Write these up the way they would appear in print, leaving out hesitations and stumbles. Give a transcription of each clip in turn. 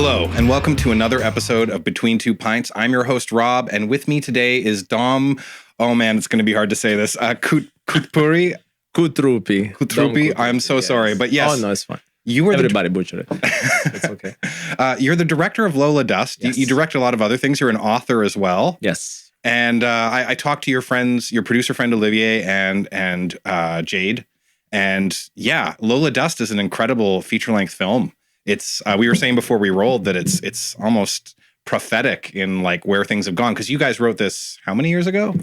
Hello, and welcome to another episode of Between Two Pints. I'm your host, Rob, and with me today is Dom. Oh man, it's going to be hard to say this. Cutrupi. Cutrupi. I'm so sorry, but yes. Oh no, it's fine. Everybody butchered it. It's okay. You're the director of Lola Dust. Yes. You direct a lot of other things. You're an author as well. Yes. And I talked to your friends, your producer friend Olivier and Jade. And yeah, Lola Dust is an incredible feature-length film. It's we were saying before we rolled that it's almost prophetic in like where things have gone, because you guys wrote this how many years ago?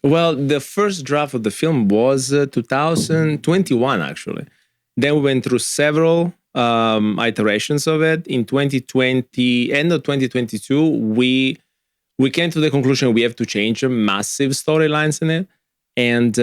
Well, the first draft of the film was 2021 actually. Then we went through several iterations of it. In 2020, end of 2022, we came to the conclusion we have to change massive storylines in it. And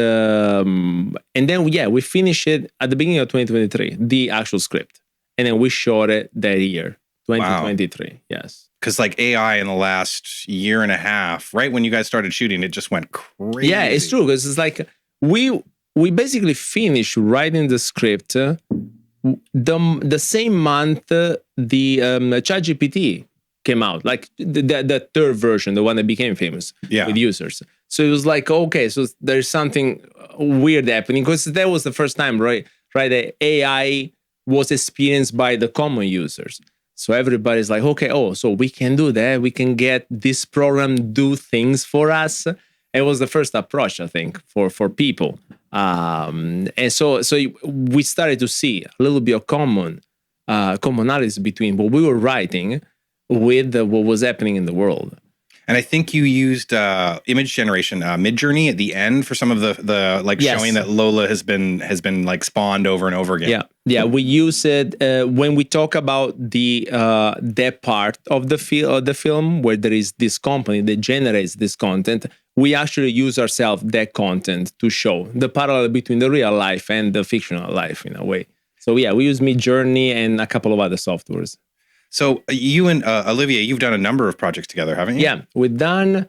then we finished it at the beginning of 2023, the actual script. And then we shot it that year, 2023. Wow. Yes. Because like AI in the last year and a half, right when you guys started shooting, it just went crazy. Yeah, it's true. Because it's like we basically finished writing the script the same month the ChatGPT came out, like the third version, the one that became famous with users. So it was like, okay, so there's something weird happening, because that was the first time, right? That AI was experienced by the common users. So everybody's like, okay, so we can do that. We can get this program do things for us. It was the first approach, I think, for people. And so we started to see a little bit of commonalities between what we were writing with what was happening in the world. And I think you used image generation, Midjourney at the end for some of the like showing that Lola has been like spawned over and over again. Yeah. We use it when we talk about that part of the film where there is this company that generates this content. We actually use ourselves that content to show the parallel between the real life and the fictional life in a way. So we use Midjourney and a couple of other softwares. So you and Olivier, you've done a number of projects together, haven't you? Yeah, we've done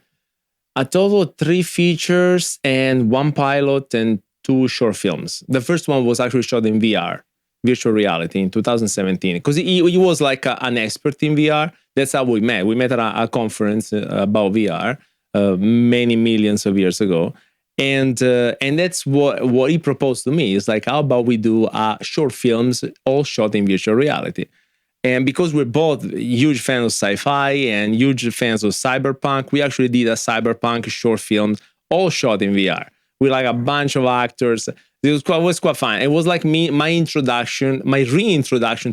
a total of 3 features and 1 pilot and 2 short films. The first one was actually shot in VR, virtual reality, in 2017, because he was like an expert in VR. That's how we met. We met at a conference about VR many millions of years ago. And that's what he proposed to me. It's like, how about we do short films all shot in virtual reality? And because we're both huge fans of sci-fi and huge fans of cyberpunk, we actually did a cyberpunk short film all shot in VR with like a bunch of actors. It was quite fun. It was like my reintroduction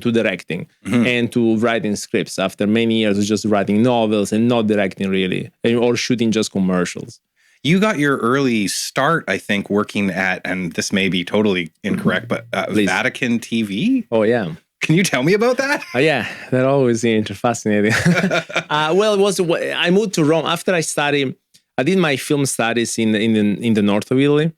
to directing and to writing scripts after many years of just writing novels and not directing really, or shooting just commercials. You got your early start, I think, working at, and this may be totally incorrect, but Vatican TV? Oh, yeah. Can you tell me about that? Yeah, that always fascinating. Well, it was I moved to Rome after I did my film studies in the north of Italy,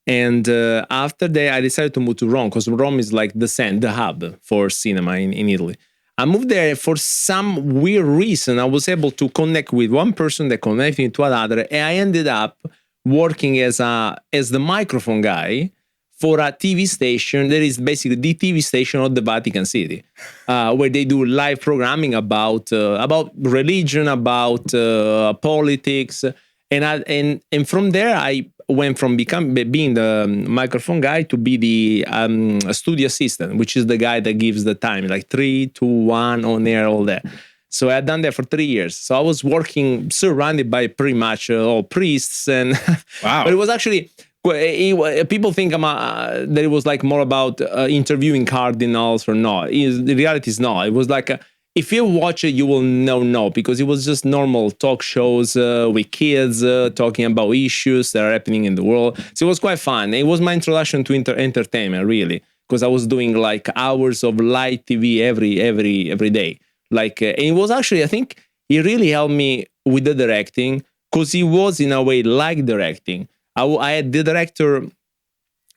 and after that I decided to move to Rome because Rome is like the hub for cinema in Italy. I moved there for some weird reason. I was able to connect with one person that connected me to another, and I ended up working as the microphone guy for a TV station that is basically the TV station of the Vatican City, where they do live programming about religion, about politics, and from there I went from being the microphone guy to be the studio assistant, which is the guy that gives the time, like 3, 2, 1 on air, all that. So I had done that for 3 years. So I was working surrounded by pretty much all priests, and wow. But it was actually. People think that it was like more about interviewing cardinals or not. The reality is not. It was like, if you watch it, you will know, because it was just normal talk shows with kids talking about issues that are happening in the world. So it was quite fun. It was my introduction to entertainment, really, because I was doing like hours of live TV every day. Like, and it was actually, I think, it really helped me with the directing, because it was in a way like directing. I had the director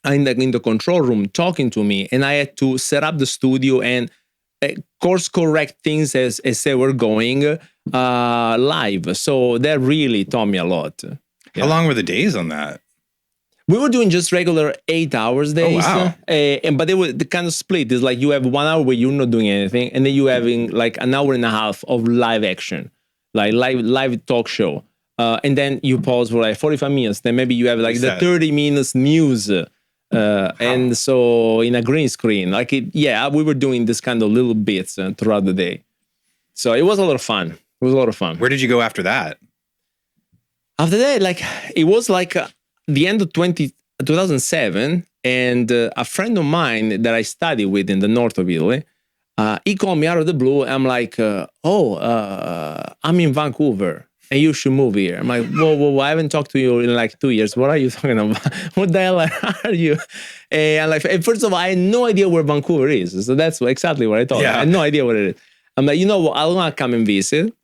in the control room talking to me, and I had to set up the studio and course correct things as they were going live. So that really taught me a lot. How long were the days on that? We were doing just regular 8 hours days. wow. But they were the kind of split. It's like you have 1 hour where you're not doing anything, and then you having like an hour and a half of live action, like live talk show. And then you pause for like 45 minutes. Then maybe you have like the 30 minutes news. And so in a green screen, like we were doing this kind of little bits throughout the day. So it was a lot of fun. It was a lot of fun. Where did you go after that? After that, like it was like the end of 2007, and a friend of mine that I studied with in the north of Italy, he called me out of the blue. I'm like, I'm in Vancouver. And you should move here. I'm like, whoa, I haven't talked to you in like 2 years. What are you talking about? What the hell are you? And like, first of all, I had no idea where Vancouver is. So that's exactly what I thought. Yeah. I had no idea what it is. I'm like, you know what? I want to come and visit,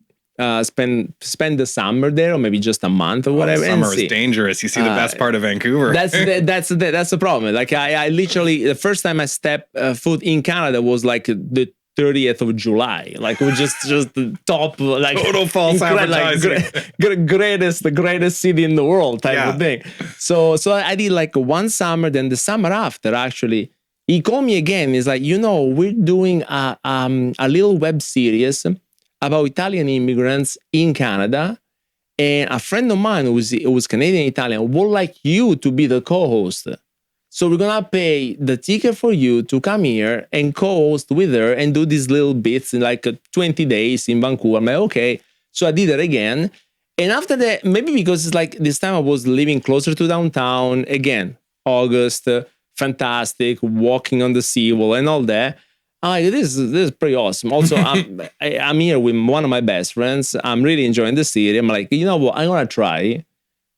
spend the summer there, or maybe just a month or whatever. Summer is dangerous. You see the best part of Vancouver. That's the problem. Like I literally, the first time I stepped foot in Canada was like the 30th of July, like we just the top, like total false advertising, like, greatest city in the world type of thing. So I did like one summer. Then the summer after, actually, he called me again. He's like, we're doing a little web series about Italian immigrants in Canada, and a friend of mine who was Canadian Italian would like you to be the co-host. So we're going to pay the ticket for you to come here and co-host with her and do these little bits in like 20 days in Vancouver. I'm like, okay. So I did it again. And after that, maybe because it's like this time I was living closer to downtown. Again, August, fantastic, walking on the seawall and all that. I'm like, this is pretty awesome. Also, I'm here with one of my best friends. I'm really enjoying the city. I'm like, you know what? I'm going to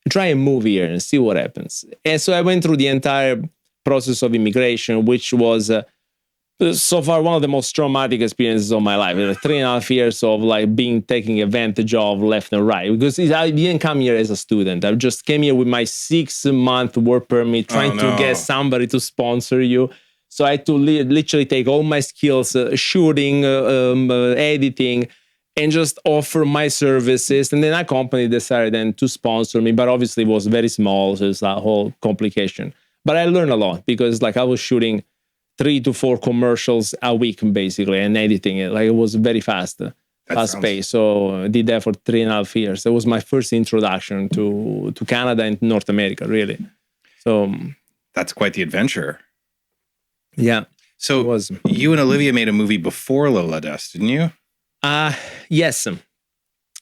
try and move here and see what happens. And so I went through the entire process of immigration, which was so far one of the most traumatic experiences of my life. 3.5 years of like being taken advantage of left and right, because I didn't come here as a student. I just came here with my 6-month work permit, trying to get somebody to sponsor you. So I had to literally take all my skills, shooting, editing, and just offer my services. And then a company decided then to sponsor me, but obviously it was very small, so it's a whole complication. But I learned a lot, because like I was shooting 3 to 4 commercials a week, basically, and editing it. Like it was very fast paced. So I did that for 3.5 years. That was my first introduction to Canada and North America, really. So that's quite the adventure. Yeah. So you and Olivier made a movie before Lola Dust, didn't you? Yes.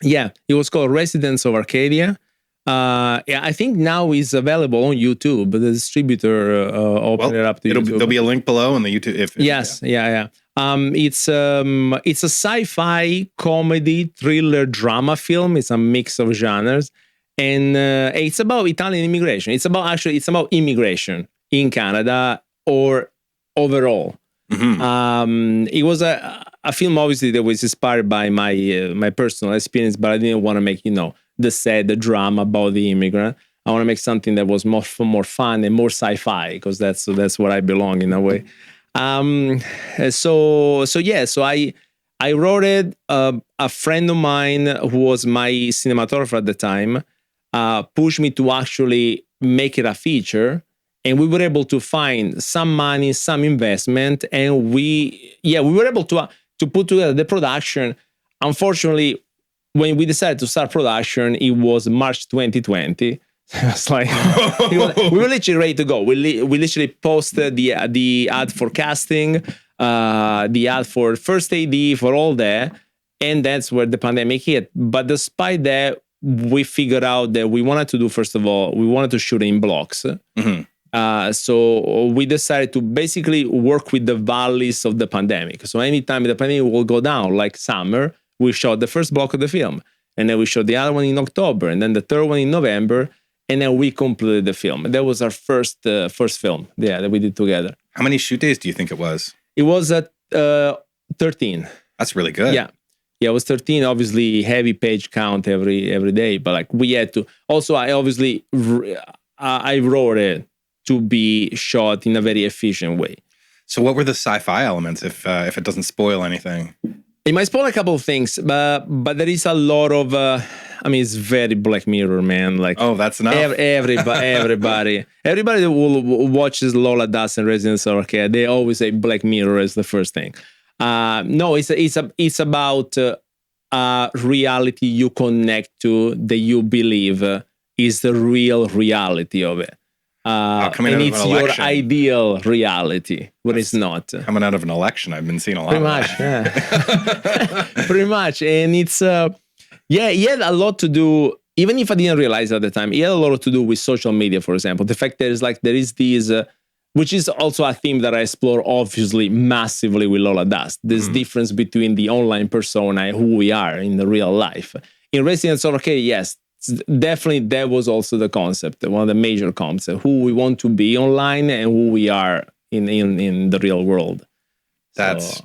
Yeah, it was called Residents of Arcadia. I think now it's available on YouTube, but the distributor opened it up to YouTube. There'll be a link below on the YouTube. Yes. It's a sci-fi comedy thriller drama film. It's a mix of genres, and it's about Italian immigration. It's about immigration in Canada or overall. Mm-hmm. It was a film, obviously, that was inspired by my personal experience, but I didn't want to make the drama about the immigrant. I want to make something that was more fun and more sci-fi, because that's where I belong in a way. So I wrote it. A friend of mine who was my cinematographer at the time pushed me to actually make it a feature. And we were able to find some money, some investment, and we were able to put together the production. Unfortunately, when we decided to start production, it was March 2020. It's like we were literally ready to go. We literally posted the ad for casting, the ad for first AD, for all that, and that's where the pandemic hit. But despite that, we figured out that we wanted to do, first of all, we wanted to shoot in blocks. Mm-hmm. So we decided to basically work with the valleys of the pandemic. So anytime the pandemic will go down, like summer, we shot the first block of the film, and then we shot the other one in October, and then the third one in November, and then we completed the film. That was our first film, that we did together. How many shoot days do you think it was? It was 13. That's really good. Yeah, it was 13. Obviously, heavy page count every day, but like we had to. Also, I wrote it to be shot in a very efficient way. So what were the sci-fi elements, if it doesn't spoil anything? It might spoil a couple of things, but there is a lot of. I mean, it's very Black Mirror, man. Like, oh, that's enough. Everybody that watches Lola Dust and Residents of Arcadia, they always say Black Mirror is the first thing. No, it's about reality you connect to that you believe is the real reality of it. And it's your ideal reality, but it's not. Coming out of an election, I've been seeing a lot Pretty of much, that. Yeah. Pretty much. And it's, he had a lot to do, even if I didn't realize at the time, he had a lot to do with social media, for example. The fact there is these, which is also a theme that I explore, obviously, massively with Lola Dust. This difference between the online persona and who we are in the real life. In Residents of Arcadia, yes, definitely that was also the concept, one of the major concepts, who we want to be online and who we are in the real world. That's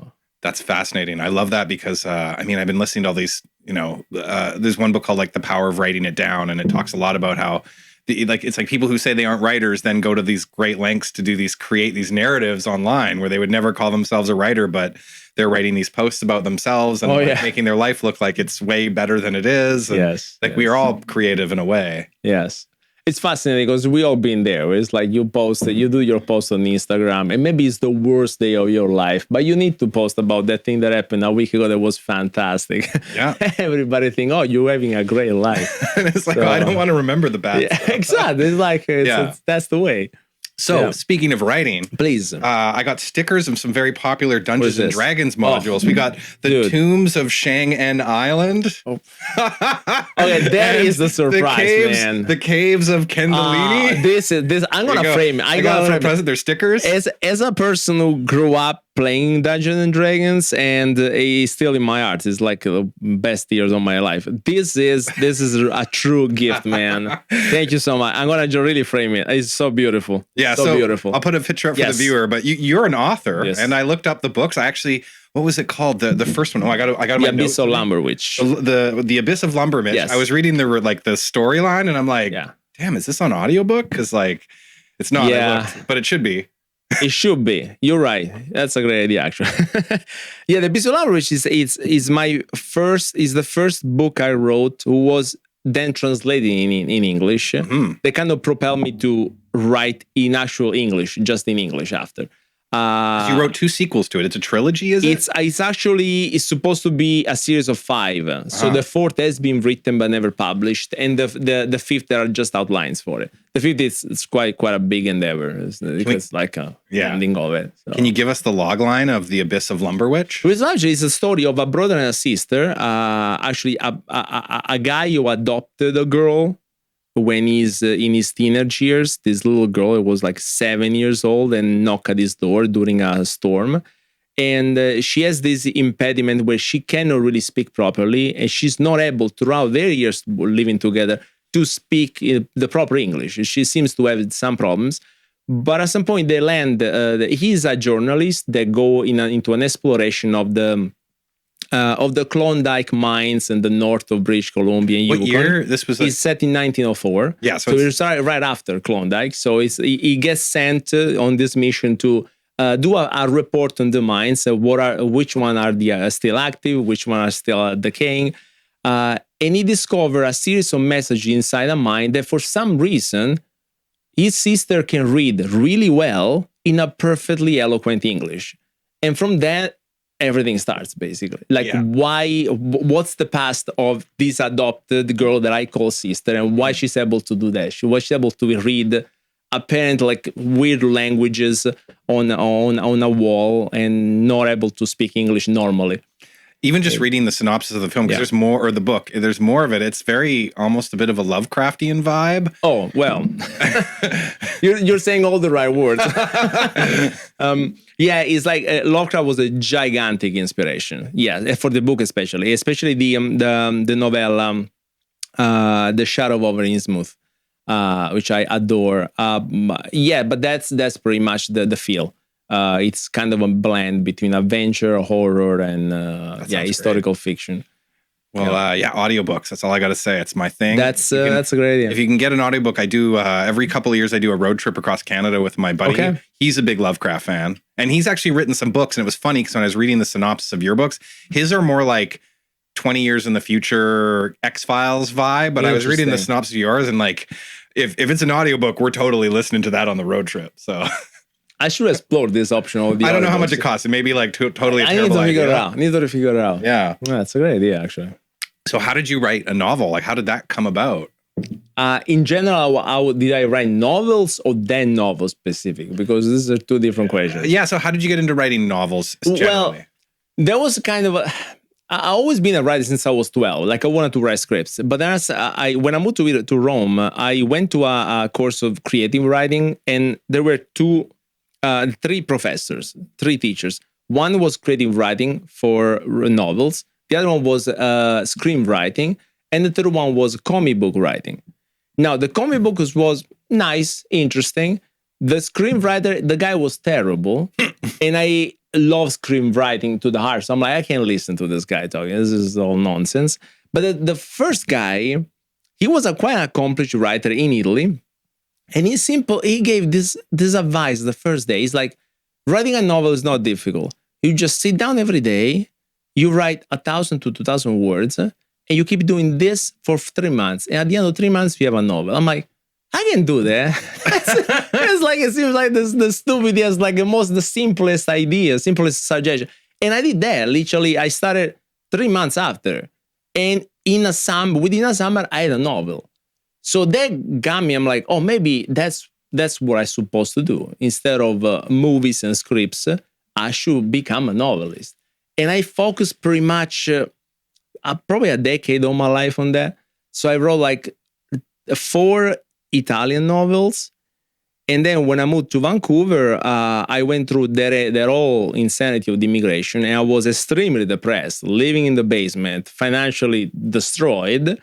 fascinating. I love that because I've been listening to all these, there's one book called like The Power of Writing It Down, and it talks a lot about how it's like people who say they aren't writers then go to these great lengths to create these narratives online where they would never call themselves a writer, but they're writing these posts about themselves and making their life look like it's way better than it is. And we are all creative in a way. Yes. It's fascinating because we all been there. It's like you do your post on Instagram, and maybe it's the worst day of your life, but you need to post about that thing that happened a week ago that was fantastic. Yeah. Everybody think, oh, you're having a great life. And it's like, I don't want to remember the bad stuff. Exactly. It's like, that's the way. So speaking of writing, please, I got stickers of some very popular Dungeons and Dragons modules. We got the Tombs of Shang-En Island. Oh. Okay, that is the surprise, man. The Caves of Kendalini. This. I'm gonna frame it. I got a little present. They're stickers. As a person who grew up playing Dungeons and Dragons, and it's still in my heart. It's like the best years of my life. This is a true gift, man. Thank you so much. I'm gonna really frame it. It's so beautiful. Yeah, so beautiful. I'll put a picture up for the viewer. But you're an author, and I looked up the books. I actually, what was it called? The first one. Oh, I got the Abyss of Lumberwitch. The Abyss of Lumberwitch. Yes. I was reading the storyline, and I'm like, damn, is this on audiobook? Because it's not. Yeah. But it should be. It should be. You're right. That's a great idea, actually. The Abyss of Lumberwitch is the first book I wrote, who was then translated in English. They kind of propelled me to write in actual English, just in English after. You wrote 2 sequels to it. It's a trilogy, is it? It's supposed to be a series of 5. So the 4th has been written but never published, and the 5th there are just outlines for it. The 5th is quite a big endeavor. It's like a ending of it. So. Can you give us the log line of the Abyss of Lumberwitch? It's a story of a brother and a sister. Actually, a guy who adopted a girl when he's in his teenage years. This little girl, it was like 7 years old, and knocked at his door during a storm. And she has this impediment where she cannot really speak properly, and she's not able throughout their years living together to speak the proper English. She seems to have some problems. But at some point they land, he's a journalist that go into an exploration of the Klondike mines in the north of British Columbia. What year? This was it's set in 1904. Yeah, so it's right after Klondike. So he gets sent on this mission to do a report on the mines. Which one are still active, which one are still decaying. And he discovered a series of messages inside a mine that for some reason his sister can read really well in a perfectly eloquent English. And from that, everything starts basically. What's the past of this adopted girl that I call sister, and why she's able to do that? She's able to read apparently weird languages on a wall and not able to speak English normally. Even just reading the synopsis of the film, because there's more, or the book, there's more of it. It's very almost a bit of a Lovecraftian vibe. Oh, well, you're saying all the right words. It's like Lovecraft was a gigantic inspiration. Yeah, for the book especially the novella, The Shadow over Innsmouth, which I adore. But that's pretty much the feel. It's kind of a blend between adventure, horror, and historical fiction. Well, yeah, audiobooks. That's all I got to say. It's my thing. That's a great idea. If you can get an audiobook, I do every couple of years. I do a road trip across Canada with my buddy. Okay. He's a big Lovecraft fan, and he's actually written some books. And it was funny because when I was reading the synopsis of your books, his are more like 20 years in the future X-Files vibe. But I was reading the synopsis of yours, and like, if it's an audiobook, we're totally listening to that on the road trip. So I should explore this option. Of the I don't know how much it costs. It may be like totally a terrible idea. I need to figure it out. Yeah. That's a great idea, actually. So how did you write a novel? Like, how did that come about? In general, did I write novels or then novels specific? Because these are two different questions. Yeah. So how did you get into writing novels generally? Well, there was kind of I always been a writer since I was 12. Like I wanted to write scripts. But then when I moved to Rome, I went to a course of creative writing, and there were three professors, three teachers. One was creative writing for novels. The other one was screenwriting, and the third one was comic book writing. Now, the comic book was nice, interesting. The screenwriter, the guy was terrible, and I love screenwriting to the heart. So I'm like, I can't listen to this guy talking. This is all nonsense. But the first guy, he was a quite accomplished writer in Italy, and he gave this advice the first day. He's like, writing a novel is not difficult. You just sit down every day. You write 1,000 to 2,000 words, and you keep doing this for 3 months. And at the end of 3 months, you have a novel. I'm like, I can do that. It seems like the stupidest, like the simplest idea, simplest suggestion. And I did that. Literally, I started 3 months after. And within a summer, I had a novel. So that got me. I'm like, oh, maybe that's what I'm supposed to do. Instead of movies and scripts, I should become a novelist. And I focused pretty much probably a decade of my life on that. So I wrote like 4 Italian novels. And then when I moved to Vancouver, I went through that whole insanity of the immigration. And I was extremely depressed, living in the basement, financially destroyed.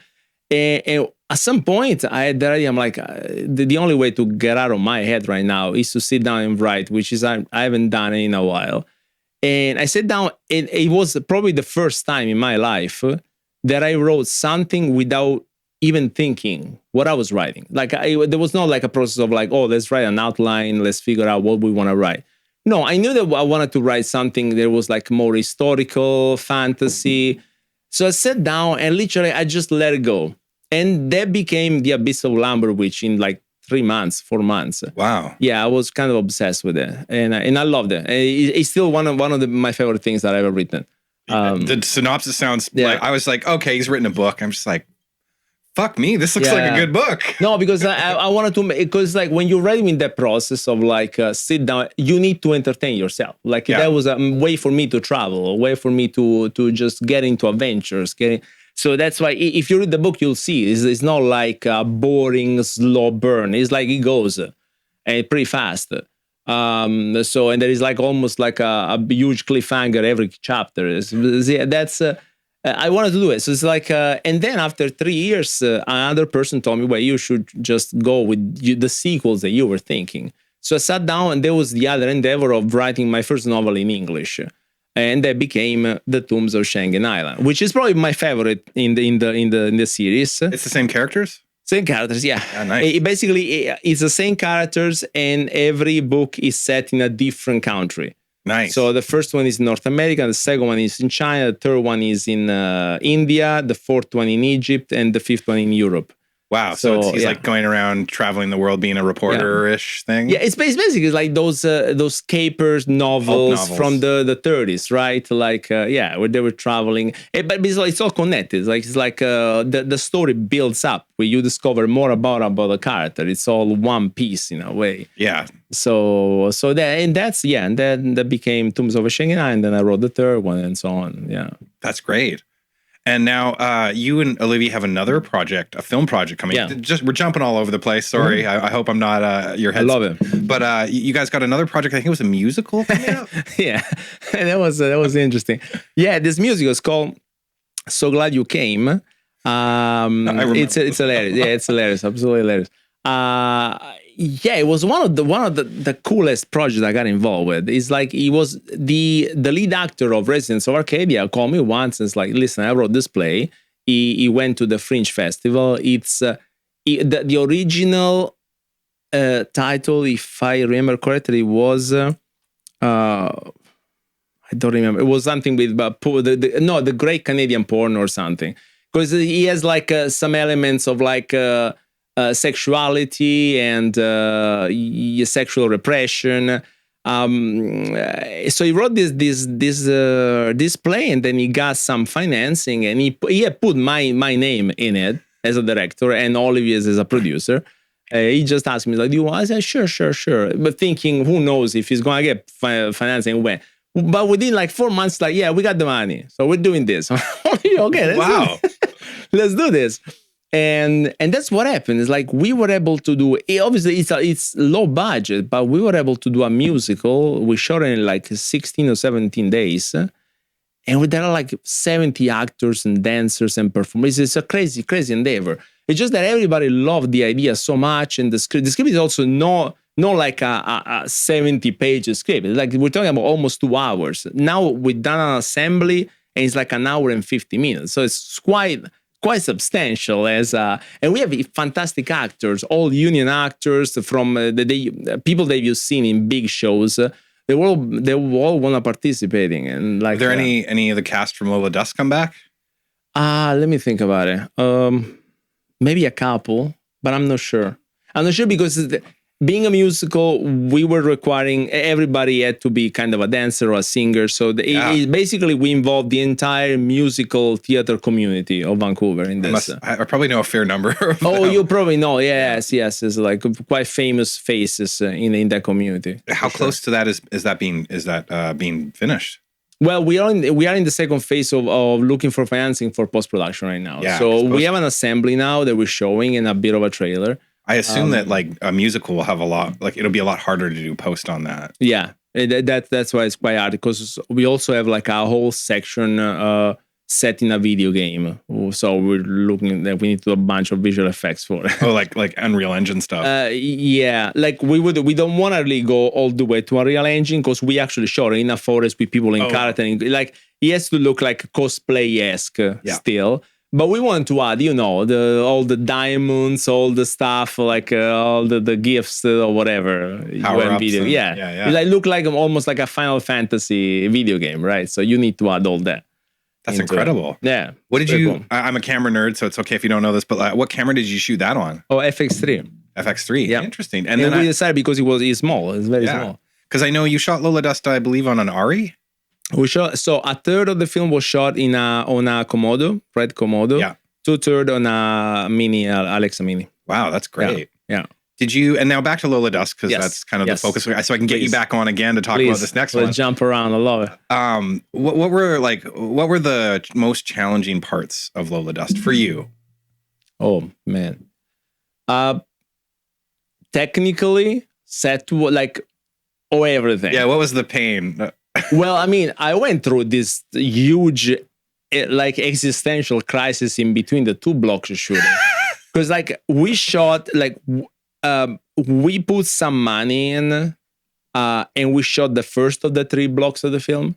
And at some point, I had the idea, I'm like, the only way to get out of my head right now is to sit down and write, which is I haven't done it in a while. And I sat down, and it was probably the first time in my life that I wrote something without even thinking what I was writing. Like there was not like a process of like, oh, let's write an outline, let's figure out what we want to write. No, I knew that I wanted to write something that was like more historical, fantasy. So I sat down and literally I just let it go. And that became the Abyss of Lumberwitch in like 3 months, 4 months. Wow. Yeah, I was kind of obsessed with it, and I loved it. It's still one of my favorite things that I've ever written. The synopsis sounds like, I was like, okay, he's written a book. I'm just like, fuck me, this looks like a good book. No, because I wanted to, because like when you're writing in that process of like sit down, you need to entertain yourself. Like that was a way for me to travel, a way for me to just get into adventures, So that's why if you read the book, you'll see it's not like a boring, slow burn. It's like it goes pretty fast. And there is like almost like a huge cliffhanger every chapter. I wanted to do it. So it's like, and then after 3 years, another person told me, well, you should just go with the sequels that you were thinking. So I sat down, and there was the other endeavor of writing my first novel in English. And that became The Tombs of Schengen Island, which is probably my favorite in the series. It's the same characters? Same characters, yeah. Nice. It's the same characters, and every book is set in a different country. Nice. So the first one is North America, the second one is in China, the third one is in India, the fourth one in Egypt, and the fifth one in Europe. Wow. So he's like going around traveling the world, being a reporter-ish thing. Yeah, it's basically like those capers novels from the 30s, right? Like, where they were traveling. But it's all connected. It's like the story builds up where you discover more about the character. It's all one piece in a way. Yeah. So that became Tombs of Schengen, and then I wrote the third one and so on. Yeah. That's great. And now you and Olivier have another project, a film project coming. Yeah. We're jumping all over the place. Sorry. I hope I'm not your head. I love it. But you guys got another project. I think it was a musical coming out. Yeah, that was interesting. Yeah, this musical is called "So Glad You Came." It's hilarious. Yeah, it's hilarious. Absolutely hilarious. Yeah, it was one of the coolest projects I got involved with. It's like he was the lead actor of Residents of Arcadia called me once and it's like, listen, I wrote this play. He went to the Fringe Festival. It's the original title, if I remember correctly, was I don't remember. It was something with the Great Canadian Porn or something, because he has like some elements of like sexuality and sexual repression. So he wrote this play, and then he got some financing, and he had put my name in it as a director and Olivier as a producer. He just asked me like, "Do you want?" I said, "Sure." But thinking, who knows if he's gonna get financing when? But within like 4 months, like, yeah, we got the money, so we're doing this. Okay, wow, let's do this. And that's what happened. It's like we were able to do. Obviously, it's low budget, but we were able to do a musical. We shot it in like 16 or 17 days, and there are like 70 actors and dancers and performers. It's a crazy endeavor. It's just that everybody loved the idea so much, and the script is also not like a 70-page script. Like we're talking about almost 2 hours. Now we've done an assembly, and it's like an hour and 50 minutes. So it's quite substantial and we have fantastic actors, all union actors from the people that you've seen in big shows. They all want to participating. And like, are there any of the cast from Lola Dust come back? Let me think about it. Maybe a couple, but I'm not sure. I'm not sure because being a musical, we were requiring everybody had to be kind of a dancer or a singer. So basically, we involved the entire musical theater community of Vancouver in this. I probably know a fair number of them. You probably know. Yes. It's like quite famous faces in that community. How close to that is that being finished? Well, we are in the second phase of looking for financing for post-production right now. Yeah, so we have an assembly now that we're showing and a bit of a trailer. I assume that like a musical will have a lot, like it'll be a lot harder to do post on that. Yeah, that's why it's quite hard, because we also have like a whole section set in a video game. So we're looking that we need to do a bunch of visual effects for it. Oh, like Unreal Engine stuff. Yeah, like we don't want to really go all the way to Unreal Engine, because we actually shot in a forest with people in character. Like it has to look like cosplay-esque still. But we want to add, all the diamonds, all the stuff, like all the gifts or whatever. Power-ups. Yeah. It like look like almost like a Final Fantasy video game, right? So you need to add all that. That's incredible. Yeah. What did you? Cool. I'm a camera nerd, so it's okay if you don't know this. But what camera did you shoot that on? Oh, FX3. FX3. Yeah. Interesting. And then we decided because it's small. It's very small. Because I know you shot Lola Dust, I believe, on an Ari. We shot, so a third of the film was shot on a Komodo, red Komodo. Yeah. 2/3 on a mini Alexa Mini. Wow, that's great. Yeah. Did you? And now back to Lola Dust, because that's kind of the focus. So I can get you back on again to talk about this next one. Let's jump around. I love it. What were the most challenging parts of Lola Dust for you? Oh man. Technically, set to everything. Yeah. What was the pain? Well, I mean, I went through this huge, existential crisis in between the 2 blocks of shooting. Because, we shot, we put some money in, and we shot the first of the 3 blocks of the film,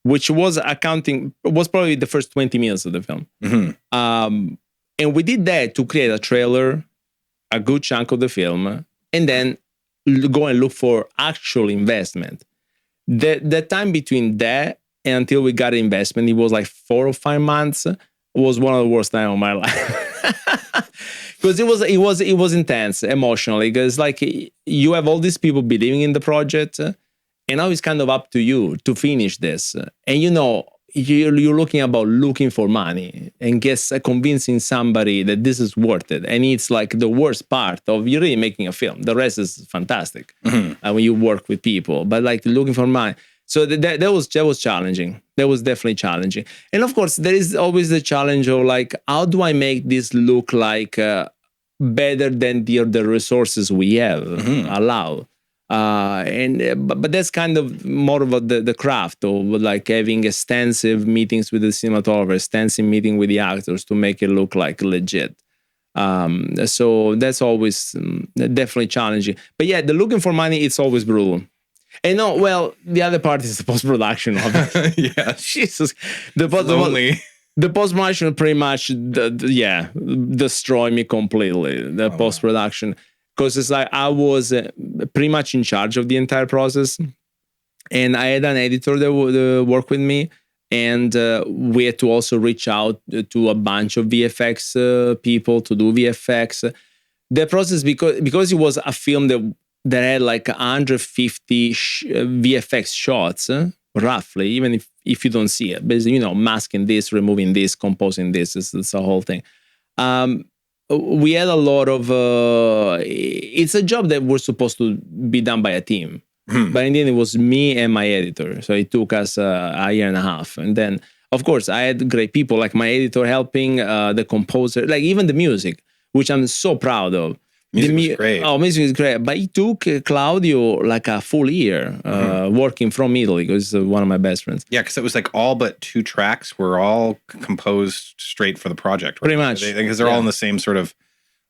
which was probably the first 20 minutes of the film. Mm-hmm. And we did that to create a trailer, a good chunk of the film, and then go and look for actual investment. The time between that and until we got investment, it was like 4 or 5 months. Was one of the worst times of my life, because it was intense emotionally. Because you have all these people believing in the project, and now it's kind of up to you to finish this. And you're looking for money and convincing somebody that this is worth it. And it's like the worst part of you really making a film. The rest is fantastic when you work with people, but looking for money. So that was challenging. That was definitely challenging. And of course, there is always the challenge of how do I make this look like better than the resources we have allow. But that's kind of more of the craft of having extensive meetings with the cinematographer, extensive meeting with the actors to make it look like legit. So that's always definitely challenging. But yeah, the looking for money, it's always brutal. And no, well, the other part is the post-production of it. Yeah. Jesus. Lonely. The post-production pretty much, destroy me completely, the post-production. Because it's like I was pretty much in charge of the entire process. And I had an editor that would work with me. And we had to also reach out to a bunch of VFX people to do VFX. The process, because it was a film that had like 150 VFX shots, roughly, even if you don't see it. Basically, masking this, removing this, composing this, it's a whole thing. We had a lot of... it's a job that was supposed to be done by a team. But in the end, it was me and my editor. So it took us a year and a half. And then, of course, I had great people like my editor helping, the composer, like even the music, which I'm so proud of. Music was great. Oh, music is great. But it took Claudio like a full year working from Italy, because he's one of my best friends. Yeah, because it was like all but 2 tracks were all composed straight for the project. Right? Pretty much. Because they're all in the same sort of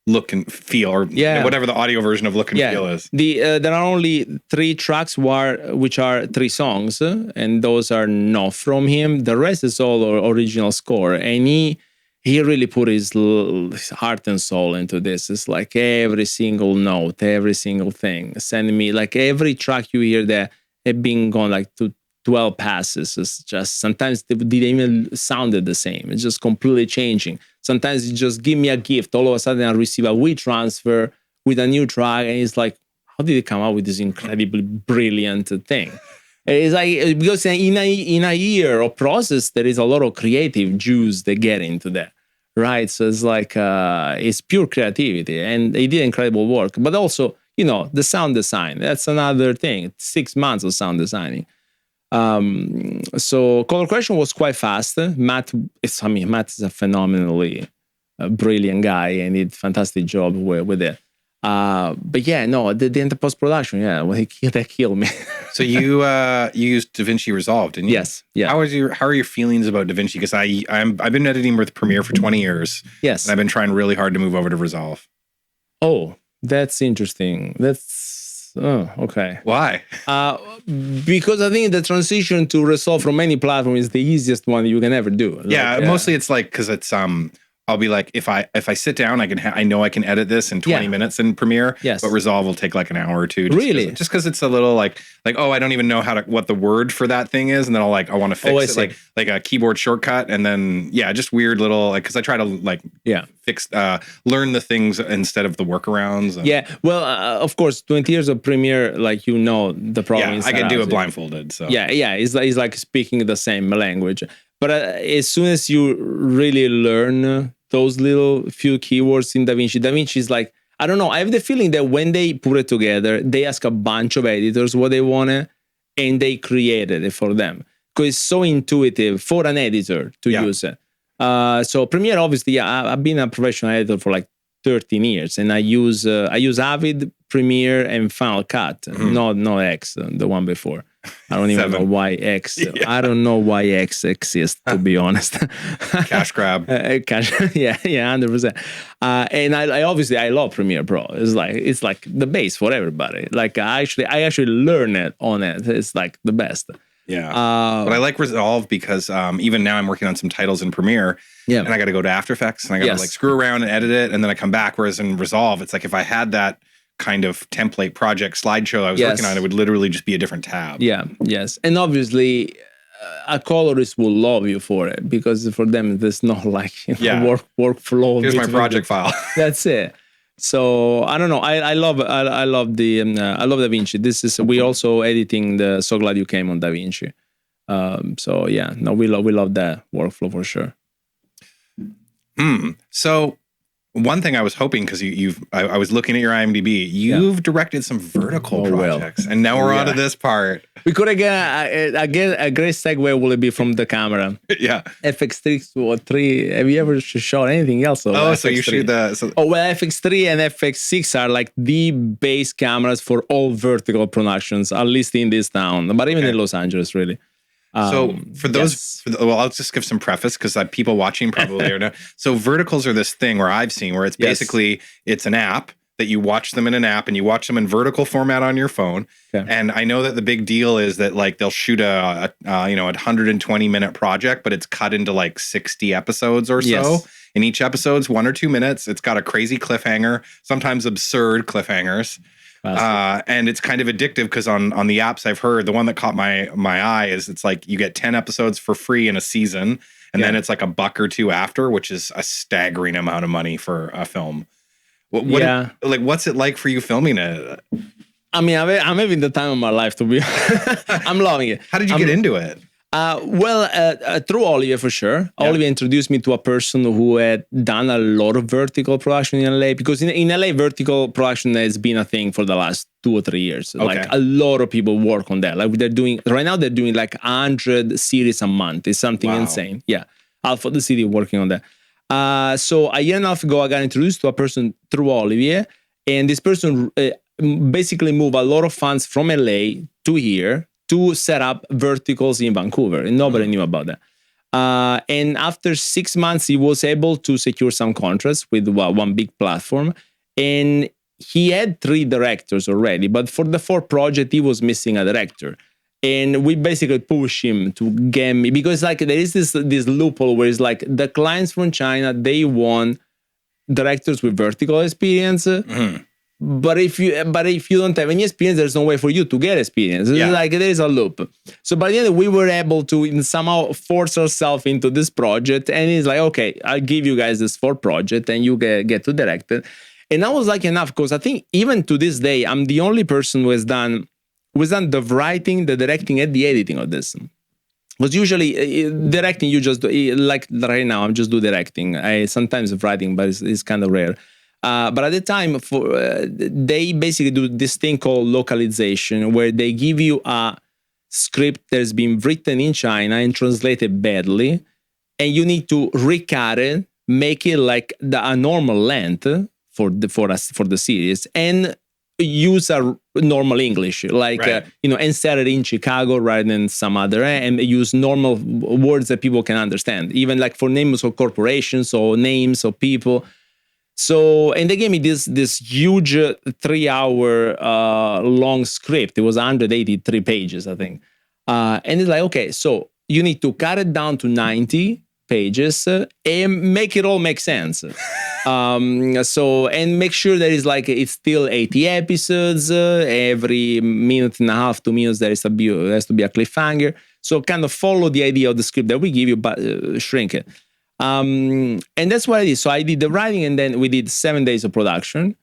look and feel, or whatever the audio version of look and feel is. There are only 3 tracks which are 3 songs, and those are not from him. The rest is all original score, and he really put his heart and soul into this. It's like every single note, every single thing. Sending me like every track you hear that had been gone like to 12 passes. It's just sometimes they didn't even sounded the same. It's just completely changing. Sometimes you just give me a gift. All of a sudden I receive a WeTransfer with a new track, and it's like, how did they come up with this incredibly brilliant thing? It's like, because in a year of process, there is a lot of creative juice that get into that, right? So it's like, it's pure creativity, and they did incredible work. But also, the sound design, that's another thing. 6 months of sound designing. So color correction was quite fast. Matt is a phenomenally brilliant guy, and he did a fantastic job with it. But yeah, no, the post-production, that killed me. So you used DaVinci Resolve, didn't you? Yes. Yeah. How are your feelings about DaVinci? Because I've been editing with Premiere for 20 years. Yes. And I've been trying really hard to move over to Resolve. Oh, that's interesting. Okay. Why? Because I think the transition to Resolve from any platform is the easiest one you can ever do. Mostly it's like, because it's I'll be like, if I sit down, I know I can edit this in 20 minutes in Premiere. Yes. But Resolve will take like an hour or two. Really? Just because it's a little like, oh, I don't even know what the word for that thing is, and then I want to fix it, like a keyboard shortcut, and then just weird little, because I try to fix learn the things instead of the workarounds. Well, of course, 20 years of Premiere, the problem is I can do it blindfolded. So it's like speaking the same language. But as soon as you really learn those little few keywords in DaVinci is like, I don't know, I have the feeling that when they put it together, they ask a bunch of editors what they wanted, and they created it for them. Because it's so intuitive for an editor to use it. So Premiere, obviously, I've been a professional editor for like 13 years, and I use Avid, Premiere, and Final Cut, not X, the one before. I don't even know why X. I don't know why X exists, to be honest. Cash grab. Cash. Yeah, 100%. And I love Premiere Pro. It's like the base for everybody. Like I actually learn it on it. It's like the best. Yeah. But I like Resolve because even now I'm working on some titles in Premiere. Yeah. And I got to go to After Effects, and I got to screw around and edit it, and then I come back. Whereas in Resolve, it's like if I had that kind of template project slideshow I was working on, it would literally just be a different tab. Yeah. Yes. And obviously, a colorist will love you for it, because for them there's not like workflow. Here's my project file. That's it. So I don't know. I love DaVinci. This is we also editing the So Glad You Came on DaVinci. So yeah, no, we love that workflow for sure. So one thing I was hoping, because I was looking at your IMDb, you've directed some vertical projects, and now we're on to this part. We could again a great segue will be from the camera. Yeah, FX3 or 3. Have you ever shot anything else? Oh, FX3? So you shoot the. Oh well, FX3 and FX6 are like the base cameras for all vertical productions, at least in this town, but even in Los Angeles, really. So for those, well, I'll just give some preface because people watching probably are not. So verticals are this thing where I've seen where it's basically, it's an app that you watch them in an app and you watch them in vertical format on your phone. Okay. And I know that the big deal is that like they'll shoot a 120-minute project, but it's cut into like 60 episodes or so. And each episode's 1 or 2 minutes. It's got a crazy cliffhanger, sometimes absurd cliffhangers. And it's kind of addictive because on the apps I've heard, the one that caught my eye is it's like you get 10 episodes for free in a season, and then it's like $1 or $2 after, which is a staggering amount of money for a film. What's it like for you filming it? I mean, I'm having the time of my life, to be I'm loving it. How did you get into it? Through Olivier, for sure. Yep. Olivier introduced me to a person who had done a lot of vertical production in LA, because in LA, vertical production has been a thing for the last 2 or 3 years. Okay. Like a lot of people work on that. Like right now they're doing like 100 series a month. It's something insane. Yeah. Alpha the City working on that. So a year and a half ago, I got introduced to a person through Olivier, and this person basically moved a lot of funds from LA to here to set up verticals in Vancouver, and nobody knew about that. And after 6 months, he was able to secure some contracts with one big platform, and he had 3 directors already, but for the 4th project, he was missing a director. And we basically push him to get me, because like there is this loophole where it's like the clients from China, they want directors with vertical experience. Mm-hmm. But if you don't have any experience, there's no way for you to get experience. Yeah. Like there is a loop. So by the end, we were able to somehow force ourselves into this project. And he's like, okay, I'll give you guys this 4th project and you get to direct it. And I was lucky enough because I think even to this day, I'm the only person who has done the writing, the directing, and the editing of this. Because usually directing, you just do, like right now, I'm just do directing. I sometimes writing, but it's kind of rare. But at the time, they basically do this thing called localization, where they give you a script that's been written in China and translated badly, and you need to recut it, make it like a normal length for the series, and use a normal English, like and set it in Chicago rather than some other, and use normal words that people can understand, even like for names of corporations or names of people. So, and they gave me this huge 3-hour long script. It was 183 pages, I think. And it's like, okay, so you need to cut it down to 90 pages and make it all make sense. And make sure that it's still 80 episodes. Every minute and a half, 2 minutes, there has to be a cliffhanger. So kind of follow the idea of the script that we give you, but shrink it. And that's what I did. So I did the writing, and then we did 7 days of production.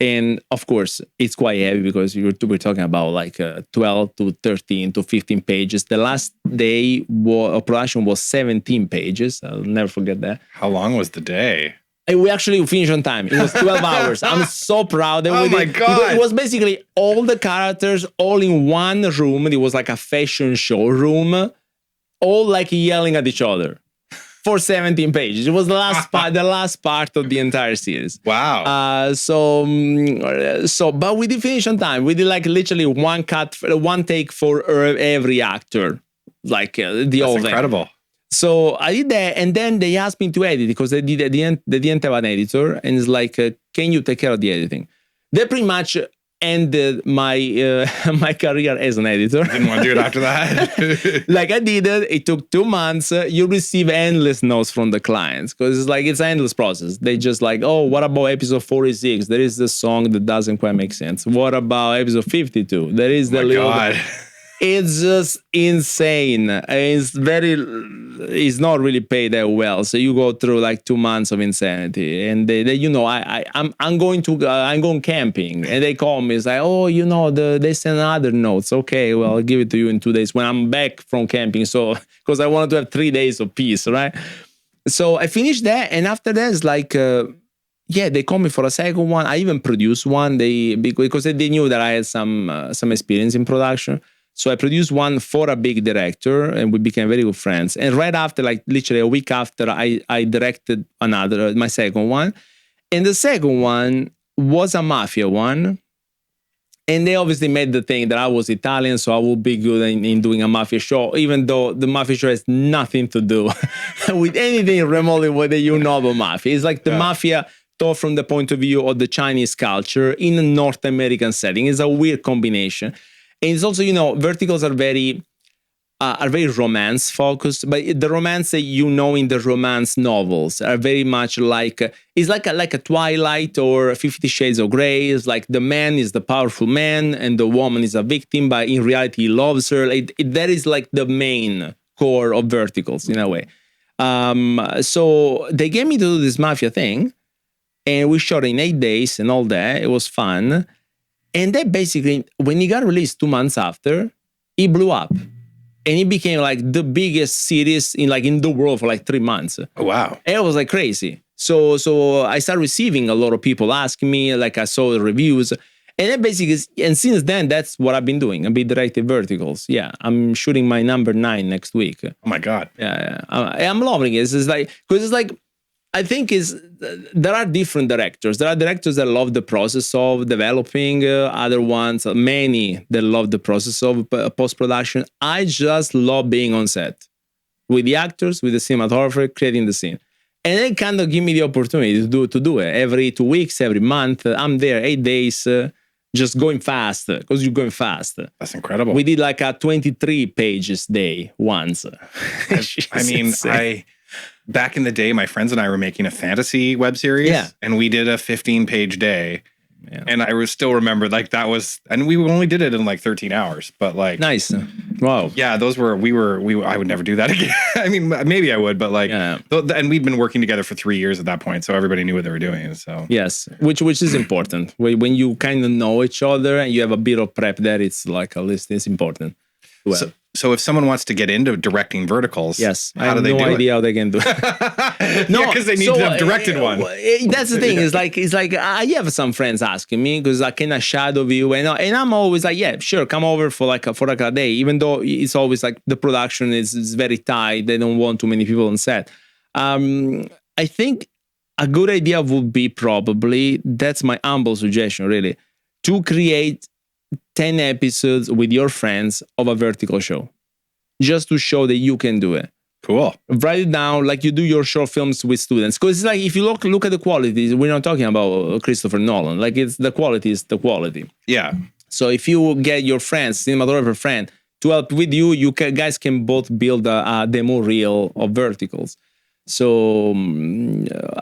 And of course, it's quite heavy because we're talking about like 12 to 13 to 15 pages. The last day of production was 17 pages. I'll never forget that. How long was the day? And we actually finished on time. It was 12 hours. I'm so proud that we did. Oh my God. It was basically all the characters all in one room. It was like a fashion show room, all like yelling at each other. For 17 pages. It was the last part of the entire series. Wow. But we did finish on time. We did like literally one take for every actor. Like the whole thing. That's incredible. So I did that, and then they asked me to edit because they didn't have an editor, and it's like, can you take care of the editing? They pretty much ended my career as an editor. Didn't want to do it after that. Like I did it. It took 2 months. You receive endless notes from the clients because it's an endless process. They just like, oh, what about episode 46? There is this song that doesn't quite make sense. What about episode 52? There is the little. God. It's just insane. It's not really paid that well. So you go through like 2 months of insanity, and I'm going camping, and they call me. It's like, oh, they send other notes. Okay, well, I'll give it to you in 2 days when I'm back from camping. So because I wanted to have 3 days of peace, right? So I finished that, and after that, it's like. They called me for a second one. I even produced one. Because they knew that I had some experience in production. So I produced one for a big director, and we became very good friends. And right after, like literally a week after, I directed my second one. And the second one was a mafia one. And they obviously made the thing that I was Italian, so I would be good in doing a mafia show, even though the mafia show has nothing to do with anything remotely what you know about mafia. It's like the mafia told from the point of view of the Chinese culture in a North American setting. It's a weird combination. And it's also, verticals are very romance focused, but the romance that in the romance novels are very much like it's like a Twilight or 50 Shades of Grey. It's like the man is the powerful man and the woman is a victim, but in reality he loves her. That is like the main core of verticals in a way. So they gave me to do this mafia thing, and we shot in 8 days and all that. It was fun, and then basically when it got released 2 months after, it blew up. And it became like the biggest series in the world for like 3 months. Oh, wow. And it was like crazy. So I started receiving a lot of people asking me, I saw the reviews. And then basically, and since then, that's what I've been doing. I've been directing verticals. Yeah, I'm shooting my number 9 next week. Oh my God. Yeah. I'm loving it. Because I think there are different directors. There are directors that love the process of developing, other ones, many that love the process of post-production. I just love being on set with the actors, with the cinematographer, creating the scene. And they kind of give me the opportunity to do it. Every 2 weeks, every month, I'm there 8 days, just going fast, because you're going fast. That's incredible. We did like a 23 pages day once. Back in the day, my friends and I were making a fantasy web series, and we did a 15-page day. Yeah. And I still remember and we only did it in 13 hours, but nice. Wow. Yeah, I would never do that again. I mean, maybe I would, but and we'd been working together for 3 years at that point, so everybody knew what they were doing. So yes, which is important. When you kind of know each other and you have a bit of prep there, it's at least it's important. Well. So if someone wants to get into directing verticals, how do they do it? I have no idea how they can do it. No, because they need to have directed one. That's the thing. It's like I have some friends asking me because I can shadow you, and I'm always like, yeah, sure, come over for a day. Even though it's always the production is very tight, they don't want too many people on set. I think a good idea would be probably, that's my humble suggestion, really, to create 10 episodes with your friends of a vertical show, just to show that you can do it. Cool. Write it down like you do your short films with students. Because it's if you look at the quality, we're not talking about Christopher Nolan. It's the quality is the quality. Yeah. So if you get your friends, cinematographer friend, to help with you, guys can both build a demo reel of verticals. So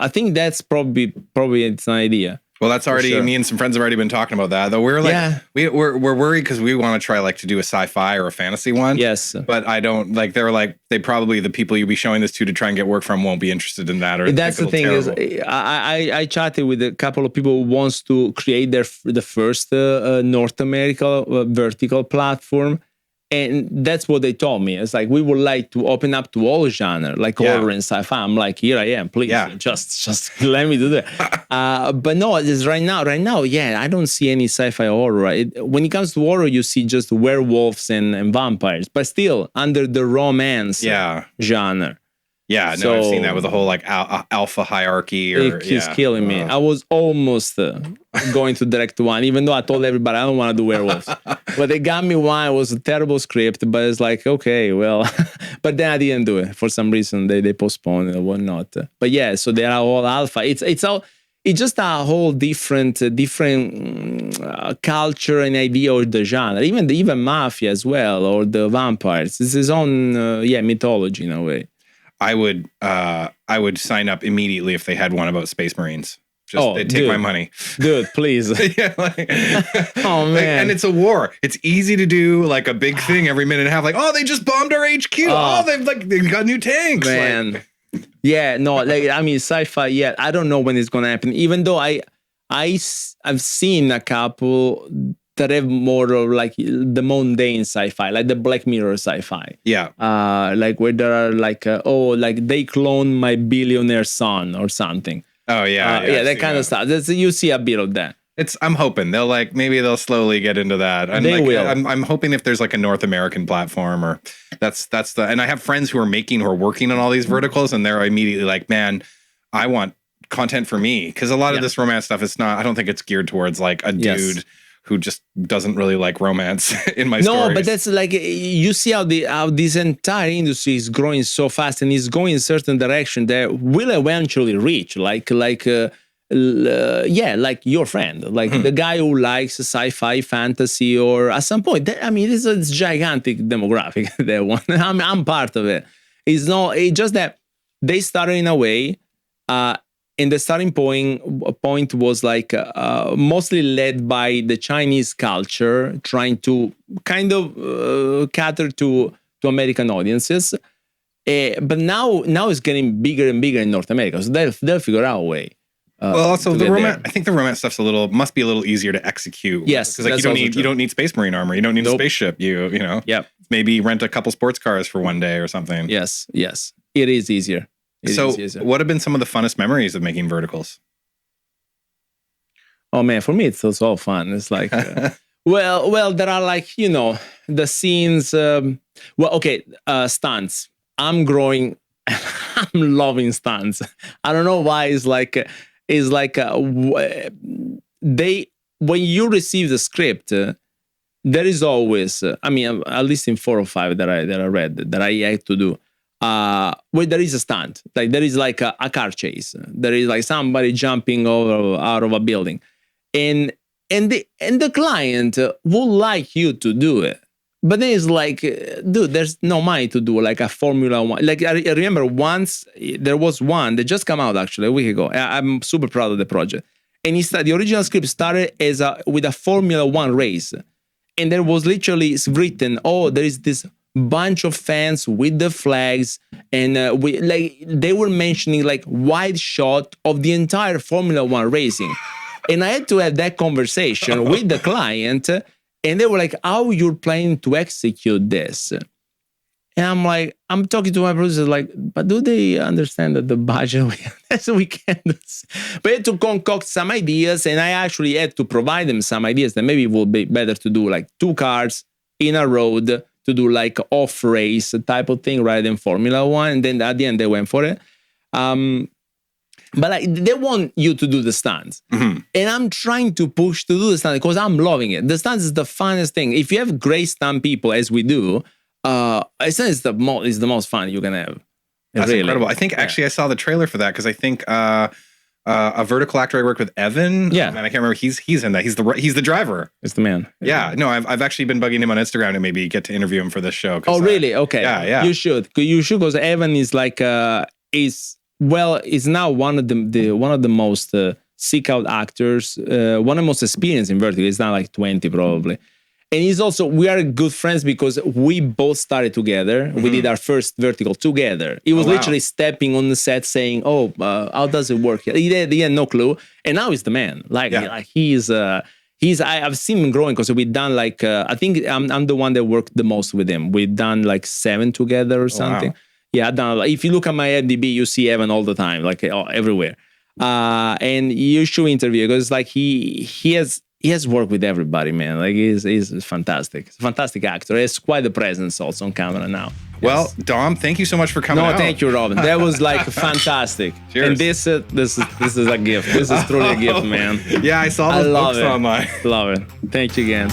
I think that's probably it's an idea. Well, that's already, me and some friends have already been talking about that, though. We're we're worried because we want to try to do a sci-fi or a fantasy one. Yes. But I don't they probably, the people you'll be showing this to try and get work from won't be interested in that. Or that's the thing terrible. Is I chatted with a couple of people who wants to create the first North America vertical platform. And that's what they told me. It's we would like to open up to all genre, horror and sci-fi. I'm here I am, please, just let me do that. But no, it's right now, I don't see any sci-fi horror. When it comes to horror, you see just werewolves and vampires, but still under the romance genre. Yeah, no, I've seen that with the whole alpha hierarchy. It's killing me. I was almost going to direct one, even though I told everybody I don't want to do werewolves. But they got me one. It was a terrible script, but it's okay, well. But then I didn't do it for some reason. They postponed it or whatnot. But yeah, so they are all alpha. It's just a whole different culture and idea of the genre. Even mafia as well, or the vampires. It's his own mythology in a way. I would sign up immediately if they had one about Space Marines. They'd take my money. Dude, please. Yeah, oh, man. And it's a war. It's easy to do a big thing every minute and a half. They just bombed our HQ. They've got new tanks. Man. Yeah, no, sci-fi, I don't know when it's going to happen. Even though I've seen a couple that have more of the mundane sci-fi, like the Black Mirror sci-fi. Yeah. Where there are they clone my billionaire son or something. Oh yeah. That kind of stuff. You see a bit of that. I'm hoping they'll maybe they'll slowly get into that. And they will. I'm hoping if there's a North American platform or that's and I have friends who are working on all these verticals, and they're immediately man, I want content for me, because a lot of this romance stuff is not. I don't think it's geared towards a dude who just doesn't really like romance in my No, stories. but that's like you see how this entire industry is growing so fast and is going in a certain direction that will eventually reach like your friend, like the guy who likes sci-fi, fantasy, or at some point. This is a gigantic demographic. That one, I'm part of it. It's just that they started in a way, and the starting point was like mostly led by the Chinese culture, trying to kind of cater to American audiences. But now it's getting bigger and bigger in North America, so they'll figure out a way. Well, also the romance. I think the romance stuff's must be a little easier to execute. Yes, because like you don't need Space Marine armor. You don't need a spaceship. You know. Yep. Maybe rent a couple sports cars for one day or something. Yes, it is easier. What have been some of the funnest memories of making verticals? Oh man, for me it's all fun. It's like, well, there are like the scenes. Stunts. I'm growing. I'm loving stunts. I don't know why. When you receive the script, there is always, at least in 4 or 5 that I read that I had to do. Where there is a stunt, like there is like a car chase, there is like somebody jumping out of a building, and the client would like you to do it, but then it's like, dude, there's no money to do like a Formula One. Like I remember once there was one that just came out actually a week ago. I'm super proud of the project, and the original script started with a Formula One race, and there was literally written, there is this bunch of fans with the flags, and they were mentioning like wide shot of the entire Formula One racing, and I had to have that conversation with the client, and they were like, "How you're planning to execute this?" And I'm talking to my producer like, "But do they understand that the budget we can't do this?" But I had to concoct some ideas, and I actually had to provide them some ideas that maybe it would be better to do like 2 cars in a road, to do like off race type of thing rather than Formula One. And then at the end they went for it. But they want you to do the stunts. Mm-hmm. And I'm trying to push to do the stunts because I'm loving it. The stunts is the funnest thing. If you have great stunt people, as we do, it's the most fun you can have. That's really incredible. I think actually I saw the trailer for that because I think a vertical actor I worked with, Evan. Yeah, and I can't remember. He's in that. He's the driver. It's the man. Yeah. No, I've actually been bugging him on Instagram to maybe get to interview him for this show. Oh, really? Okay. Yeah. You should because Evan is like is now one of the most seek out actors. One of the most experienced in vertical. He's now like 20 probably. And we are good friends because we both started together. Mm-hmm. We did our first vertical together. He was literally stepping on the set saying, how does it work? He had no clue. And now he's the man. I've seen him growing because we've done like, I think I'm the one that worked the most with him. We've done like 7 together or something. Wow. Yeah, I've done, if you look at my IMDb, you see Evan all the time, like everywhere. And you should interview because like he has worked with everybody, man. Like he's fantastic. He's a fantastic actor. He has quite a presence also on camera now. Well, yes. Dom, thank you so much for coming out. No, thank you, Robin. That was like fantastic. Cheers. And this is a gift. This is truly a gift, man. Yeah, I saw those books online. Love it. Thank you again.